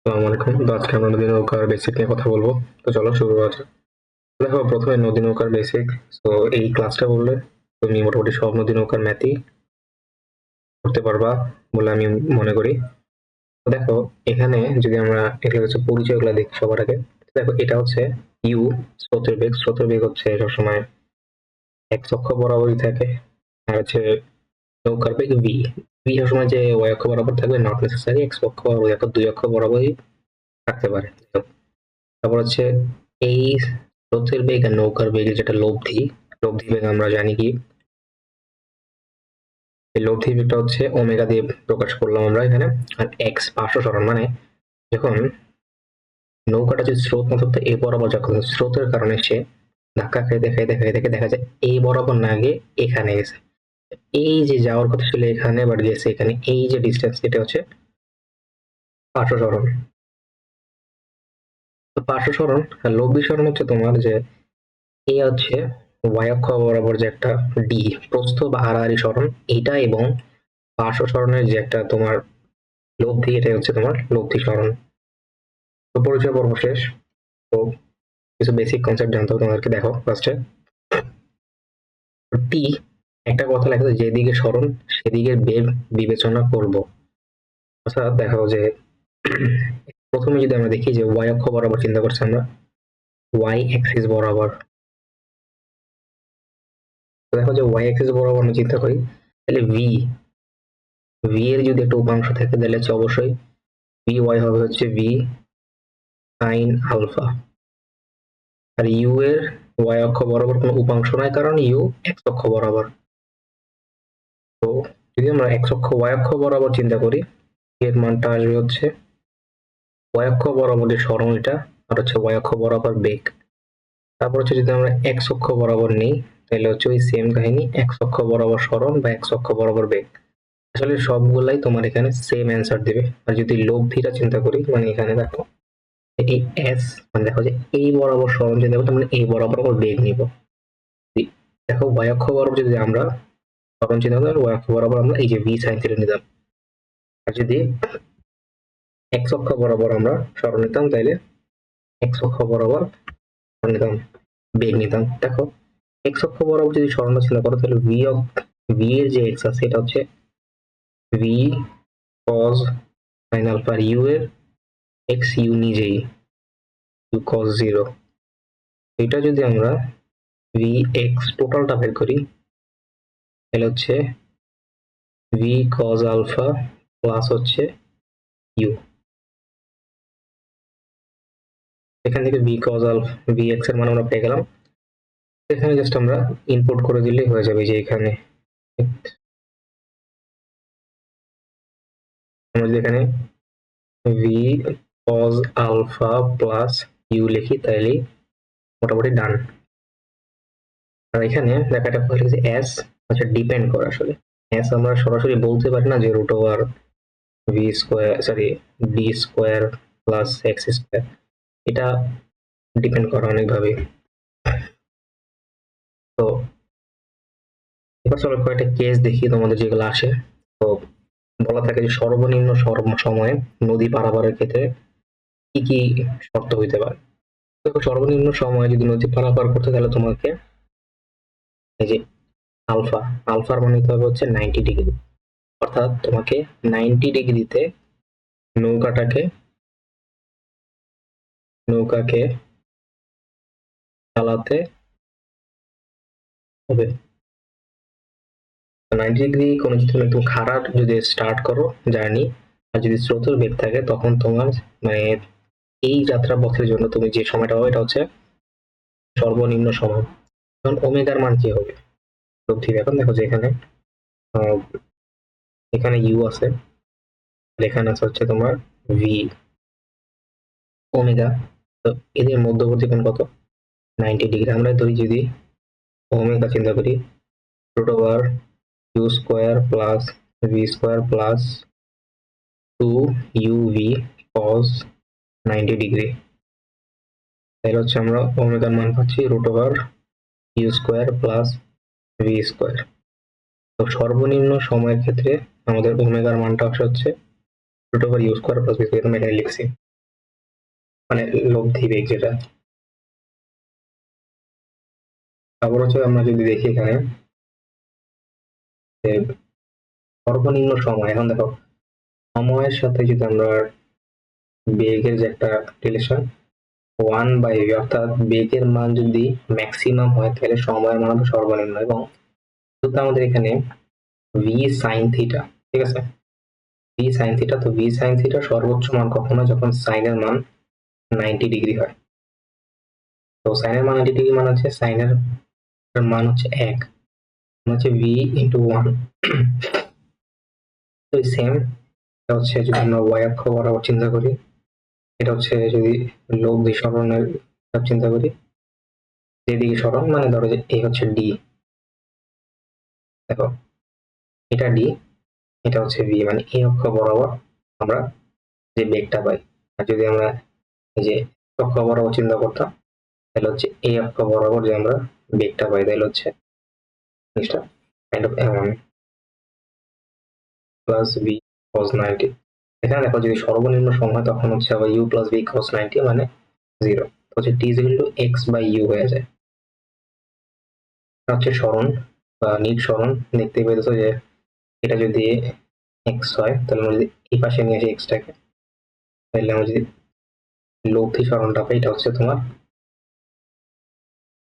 আসসালামু আলাইকুম। তো আজকে আমরা নদী নৌকার বেসিক নিয়ে কথা বলবো। তো চলো শুরু করা যাক। দেখো, প্রথমে নদী নৌকার বেসিক। তো এই ক্লাসটা বললে তুমি মোটামুটি সব নদী নৌকার ম্যাথই করতে পারবা বলে আমি মনে করি। তো দেখো, এখানে যদি আমরা এগুলো হচ্ছে পরিচয়গুলো দেখি সবার আগে। দেখো, এটা হচ্ছে ইউ, স্রোতের বেগ। স্রোতের বেগ হচ্ছে সবসময় এক্স অক্ষ বরাবরই থাকে। আর হচ্ছে নৌকার বেগ ভি। ভি সবসময় যে ওয়াই অক্ষ বরাবর থাকবে, নট নেসেসারি এক্স অক্ষ বরাবর, দেখো দুই অক্ষ বরাবরই থাকতে পারে। তারপর হচ্ছে এই স্রোতের বেগ আর নৌকার বেগের যেটা লব্ধি, লব্ধি বেগ আমরা জানি কি, এই লব্ধি বেগটা হচ্ছে ওমেগা দিয়ে প্রকাশ করলাম আমরা এখানে। আর এক্স পার্শ্ব সরণ, মানে যখন নৌকাটা যে স্রোত মতো এ বরাবর যখন স্রোতের কারণে সে ধাক্কা খাইতে খাইতে খাইতে খাইতে দেখা যায় এই বরাবর না গিয়ে এখানে গেছে। এই যে যাওয়ার কথা ছিল এখানে, বাট গেছে এখানে, এই যে ডিস্টেন্স, এটা হচ্ছে পার্শ্ব সরণ। তো পার্শ্ব সরণ আর লব্ধি সরণ হচ্ছে তোমার যে এই হচ্ছে ওয়াই অক্ষ বরাবর যে একটা ডি প্রস্থ বা হারাহারি সরণ, এইটা এবং পার্শ্ব সরণের যে একটা তোমার লব্ধি, এটাই হচ্ছে তোমার লব্ধি সরণ। তো পরিচয় পর্ব শেষ। তো কিছু বেসিক কনসেপ্ট জানতে হবে তোমাদেরকে। দেখো ফার্স্টে টি, একটা কথা লেখা আছে, যেদিকে সরণ সেদিকে বেগ বিবেচনা করব। অর্থাৎ দেখো যে প্রথমে যদি আমরা দেখি যে ওয়াই অক্ষ বরাবর চিন্তা করছি আমরা, ওয়াই অ্যাক্সিস বরাবর। তো দেখো যে ওয়াই অ্যাক্সিস বরাবর আমরা চিন্তা করি, তাহলে ভি, ভি এর যদি একটা উপাংশ থাকে তাহলে হচ্ছে অবশ্যই ভি ওয়াই হবে হচ্ছে ভি সাইন আলফা। আর ইউ এর ওয়াই অক্ষ বরাবর কোনো উপাংশ নাই, কারণ ইউ এক্স অক্ষ বরাবর। তো যদি আমরা এক্স অক্ষ ওয়াই অক্ষ বরাবর চিন্তা করি, এর মানটা আসবে হচ্ছে ওয়াই অক্ষ বরাবর যে সরণ এটা, আর হচ্ছে ওয়াই অক্ষ বরাবর বেগ। তারপর হচ্ছে যদি আমরা এক্স অক্ষ বরাবর নিই, তাহলে হচ্ছে ওই সেম কাহিনী, এক্স অক্ষ বরাবর সরণ বা এক্স অক্ষ বরাবর বেগ। আসলে সবগুলাই তোমার এখানে সেম অ্যান্সার দেবে। আর যদি লব্ধিটা চিন্তা করি, মানে এখানে দেখো এই এস, মানে দেখো যে এই বরাবর সরণ চিন্তা করতে মানে এই বরাবর বেগ নিব। দেখো ওয়াই অক্ষ বরাবর যদি আমরা সরণ চিন্তা করি, ওয়াই অক্ষ বরাবর আমরা এই যে ভি সাইন থিটা নিলাম। আর যদি এক্স অক্ষ বরাবর আমরা সরণ নিতাম, তাইলে এক্স অক্ষ বরাবর নিতাম, বেগ নিতাম। দেখো এক্স অক্ষ বরাবর যদি সরণটা চিন্তা করো, তাহলে ভি এর যে এক্স আছে এটা হচ্ছে ভি কজ সাইন আলফা, আর ইউ এর এক্স ইউ নিজেই ইউ কজ জিরো। এটা যদি আমরা ভি এক্স টোটালটা বের করি, তাহলে হচ্ছে ভি কজ আলফা প্লাস হচ্ছে ইউ। এখান থেকে v cos alpha, v x এর মান আমরা পেয়ে গেলাম। এখানে জাস্ট আমরা ইনপুট করে দিলেই হয়ে যাবে। যে এখানে আমরা যদি এখানে v cos alpha plus u লিখি, তাইলেই মোটামুটি ডান। আর এখানে দেখা এটা লিখেছে এস, আচ্ছা ডিপেন্ড করে আসলে। এস আমরা সরাসরি বলতে পারি না যে root over v square, sorry d square plus x square, এটা ডিপেন্ড করে অনেকভাবে। তো এবার চলো কয়েকটা কেস দেখি তোমাদের যেগুলো আসে। তো বলা থাকে যে সর্বনিম্ন সময়ে নদী পারাপারের ক্ষেত্রে কি কি শর্ত হইতে পারে। দেখো, সর্বনিম্ন সময়ে যদি নদী পারাপার করতে, তাহলে তোমাকে এই যে আলফা, আলফার মান নিতে হবে হচ্ছে 90 ডিগ্রি। অর্থাৎ তোমাকে 90 ডিগ্রিতে নৌকাটাকে নৌকাকে চালাতে হবে। 90 ডিগ্রি কোনো কিছু তুমি একটু খাড়া যদি স্টার্ট করো জার্নি, আর যদি স্রোতের বেগ থাকে, তখন তোমার মানে এই যাত্রা পথের জন্য তুমি যে সময়টা হবে, এটা হচ্ছে সর্বনিম্ন সময়। তখন ওমেগার মান কি হবে লব্ধি। এখন দেখো যে এখানে এখানে ইউ আছে, এখানে আছে হচ্ছে তোমার ভি ওমেগা। তো এদের মধ্যবর্তী কোণ কত? 90 ডিগ্রি। আমরা ধরি যদি ওমেগা চিন্তা করি, root over u square plus v square plus 2uv cos 90 degree. তাহলে হচ্ছে আমরা ওমেগার মান পাচ্ছি root over u square plus v square. তো সর্বনিম্ন সময়ের ক্ষেত্রে আমাদের ওমেগার মানটা হচ্ছে root over u square plus v square, আমরা এখানে লিখছি। মানে লব্ধি বেগ যেটা। তারপর হচ্ছে আমরা যদি দেখি এখানে যে সর্বনিম্ন সময়, এখন দেখো সময়ের সাথে যদি আমরা বেগের যে একটা রিলেশন 1/v, অর্থাৎ বেগের মান যদি ম্যাক্সিমাম হয় তাহলে সময়ের মান হবে সর্বনিম্ন, এবং যেহেতু আমাদের এখানে v sin থিটা, ঠিক আছে, v sin থিটা, তো v sin থিটা সর্বোচ্চ মান কখন হয়, যখন সাইনের মান 90 ডিগ্রি হয়। তো সাইনের মান 90 ডিগ্রি মান হচ্ছে সাইনের মান হচ্ছে 1, হচ্ছে v ইন্টু 1। তো সেম এটা হচ্ছে যদি আমরা y অক্ষ বরাবর চিন্তা করি, এটা হচ্ছে যদি লব্ধি সরণের চিন্তা করি, যেদিকে সরণ মানে ধরো যে এই হচ্ছে d, দেখো এটা d, এটা হচ্ছে v, মানে এই অক্ষ বরাবর আমরা যে বেগটা পাই। আর যদি আমরা এই যে অক্ষ বরাবর চিন্তা করতাম তাহলে হচ্ছে এই অক্ষ বরাবর যে আমরা বেগটা পাই তাহলে হচ্ছে জিনিসটা kind of plus v cos 90। এখানে দেখো যদি সর্বনিম্ন সময় হয় তখন হচ্ছে আবার u প্লাস v cos 90 মানে 0, তো হচ্ছে t is equal to x by u হয়ে যায়। হচ্ছে সরণ বা নিট সরণ, দেখতে পেয়েছো যে এটা যদি x হয় তাহলে আমরা যদি এই পাশে নিয়ে আসি x টাকে, তাহলে আমরা যদি লব্ধি সরণটা পাই এটা হচ্ছে তোমার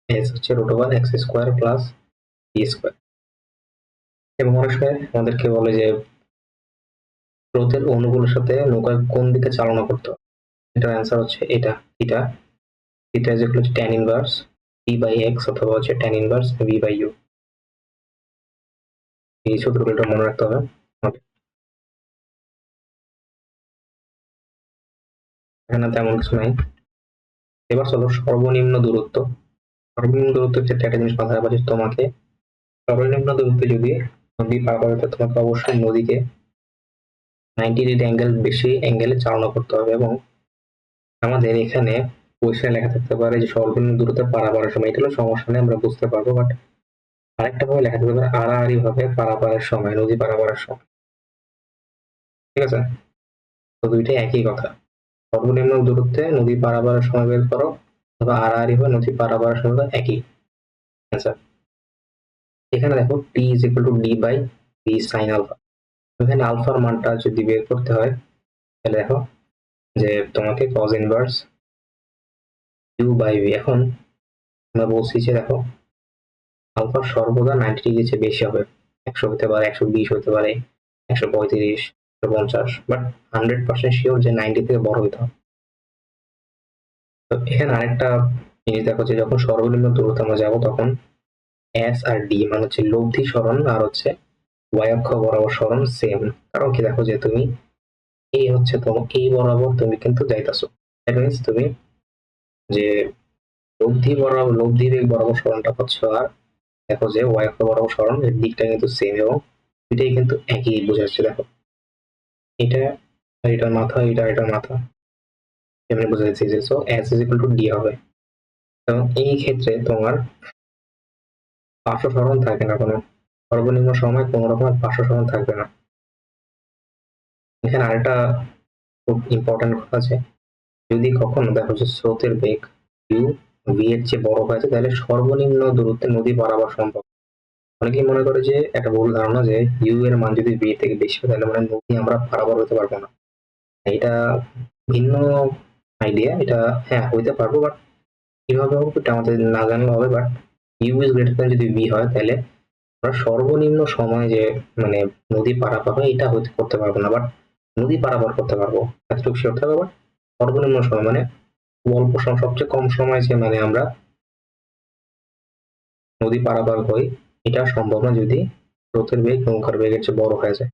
s হচ্ছে root over x square plus b square. এবং অনেক সময় আমাদেরকে বলে যে স্রোতের অনুকূলের সাথে নৌকা কোন দিকে চালনা করতে হবে, এটার অ্যান্সার হচ্ছে এটা, theta. Theta is equal to tan inverse b by x অথবা হচ্ছে tan inverse v by u। এই সূত্রটা মনে রাখতে হবে। এখানে তেমন কিছু নাই। এবার চলো সর্বনিম্ন দূরত্ব। সর্বনিম্ন দূরত্বের ক্ষেত্রে একটা জিনিস মাথায় রাখবা যে তোমাকে সর্বনিম্ন দূরত্বে যদি নদী পার করতে তোমাকে অবশ্যই নদীকে 90 ডিগ্রি অ্যাঙ্গেল বেশি অ্যাঙ্গেলে চালনা করতে হবে। এবং আমাদের এখানে কোয়েশ্চেনে লেখা থাকতে পারে যে সর্বনিম্ন দূরত্বে পারাপারের সময়, এটা হলো সমস্যা নেই, আমরা বুঝতে পারবো, বাট আরেকটা ভাবে লেখা থাকতে পারে আড়াআড়ি ভাবে পারাপারের সময়, নদী পারাপারের সময়, ঠিক আছে। তো দুইটাই একই কথা, সর্বনিম্ন দূরত্বে নদী পারাপারের সময় বের করো অথবা আড়াআড়ি ভাবে নদী পারাপারের সময়, একই অ্যান্সার। এখানে দেখো t is equal to d by v sin alpha. এখানে আলফার মানটা যদি বের করতে হয় তাহলে দেখো যে তোমাকে cos inverse u by v, এখন আমরা বলছি যে দেখো আলফা সর্বদা 90 ডিগ্রির চেয়ে বেশি হবে, 100 হতে পারে, 120 হতে পারে, 135, 150, বাট 100% শিওর যে 90 থেকে বড় হইতে হবে। তো এখানে আরেকটা জিনিস দেখো যে যখন সর্বনিম্ন দূরত্বে আমরা যাবো তখন s আর d মানে হচ্ছে লব্ধি সরণ আর হচ্ছে y অক্ষ বরাবর সরণ সেম। কারণ কি দেখো যে তুমি এই হচ্ছে তোমার এই বরাবর তুমি কিন্তু যাইতাছো, দ্যাট মিন্স তুমি যে লব্ধি বেগ বরাবর সরণটা পাচ্ছ, আর দেখো যে y অক্ষ বরাবর সরণ এর দিকটা কিন্তু সেম, এবং এটাই কিন্তু একই বোঝাচ্ছে। দেখো এটা এটার মাথা, এটার মাথা, এমনি বোঝা যাচ্ছে যে so s is equal to d হবে। এবং এই ক্ষেত্রে তোমার পার্শ্ব সরণ থাকে না, কোনো সর্বনিম্ন সময় কোনো রকমের পার্শ্ব সরণ থাকবে না। এখানে আরেকটা খুব ইম্পর্টেন্ট কথা আছে, যদি কখনো দেখো যে স্রোতের বেগ u v এর চেয়ে বড় হয়েছে তাহলে সর্বনিম্ন দূরত্বে নদী পারাপার সম্ভব। অনেকেই মনে করে যে একটা ভুল ধারণা যে u এর মান যদি v থেকে বেশি হয় তাহলে মানে নদী আমরা পারাপার হতে পারবো না। এটা ভিন্ন আইডিয়া, এটা হ্যাঁ হইতে পারবো, বাট কিভাবে হবে এটা আমাদের না জানলে হবে। But u is greater than যদি v হয় তাহলে আমরা সর্বনিম্ন সময় যে মানে নদী পারাপার হয় এটা হইতে করতে পারবো না, বাট নদী পারাপার করতে পারবো, এতটুকু শিওর থাকবে। বাট সর্বনিম্ন সময় মানে অল্প সময়, সবচেয়ে কম সময় যে মানে আমরা নদী পারাপার হই এটা সম্ভব না যদি স্রোতের বেগ নৌকার বেগের চেয়ে বড় হয়ে যায়।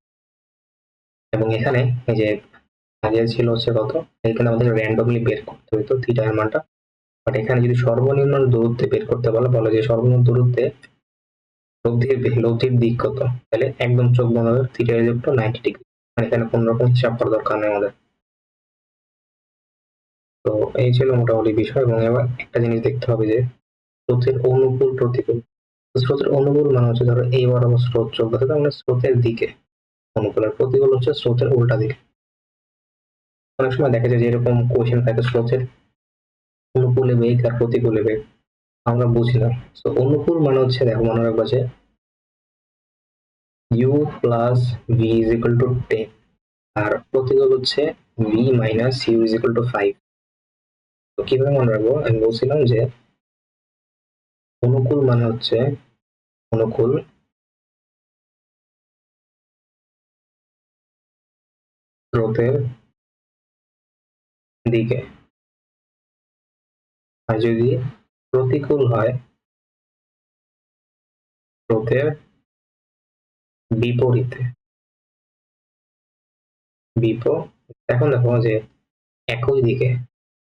এবং এখানে এই যে আগে ছিল হচ্ছে কত, এখানে আমাদের র্যান্ডমলি বের করতে হতো থিটা এর মানটা, বাট এখানে যদি সর্বনিম্ন দূরত্বে বের করতে বলে যে সর্বনিম্ন দূরত্বে লব্ধির দিক কত, তাহলে একদম চোখ বন্ধ করে theta is equal two 90 degree, মানে এখানে কোন রকম হিসাব করার দরকার নেই আমাদের। তো এই ছিল মোটামুটি বিষয়। এবং এবার একটা জিনিস দেখতে হবে যে স্রোতের অনুকূল প্রতিকূল। স্রোতের অনুকূল মানে হচ্ছে ধরো এই বরাবর স্রোত চলতেছে তার মানে স্রোতের দিকে অনুকূল, আর প্রতিকূল হচ্ছে স্রোতের উল্টা দিকে। অনেক সময় দেখা যায় যে এরকম কোশ্চেন থাকে স্রোতের অনুকূলে বেগ আর প্রতিকূলে বেগ আমরা বুঝি না। তো অনুকূল মানে হচ্ছে, দেখো মনে রাখবা যে u plus v is equal two 10, আর প্রতিকূল হচ্ছে v minus u is equal two 5। তো কিভাবে মনে রাখবো, আমি বলছিলাম যে অনুকূল মানে হচ্ছে অনুকূল স্রোতের দিকে, আর যদি প্রতিকূল হয় স্রোতের বিপরীতে। এখন দেখো যে একই দিকে,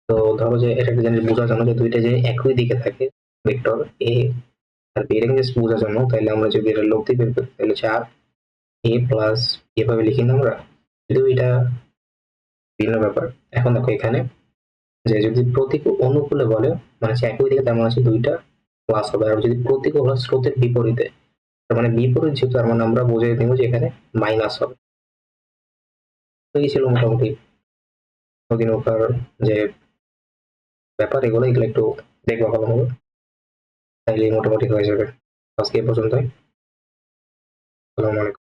তো ধরো যে এটা একটা জিনিস বোঝার জন্য যে দুইটা যে একই দিকে থাকে ভেক্টর এ আর বি, এটা জাস্ট বোঝার জন্য, তাহলে আমরা যদি এটা লব্ধি বের করি তাহলে 4a প্লাস এভাবে লিখি না আমরা, কিন্তু এটা ভিন্ন ব্যাপার। এখন দেখো এখানে যে যদি প্রতিকূল অনুকূলে বলে মানে হচ্ছে একই দিকে, তার মানে হচ্ছে দুইটা প্লাস হবে, আর যদি প্রতিকূল হয় স্রোতের বিপরীতে, তার মানে বিপরীত যেহেতু, তার মানে আমরা বুঝিয়ে দিব যে এখানে মাইনাস হবে। তো এই ছিল মোটামুটি নদী নৌকার যে ব্যাপার, এগুলো এগুলো একটু দেখবা ভালো হবে, তাইলে মোটামুটি হয়ে যাবে। আজকে এই পর্যন্তই। আসসালামু আলাইকুম।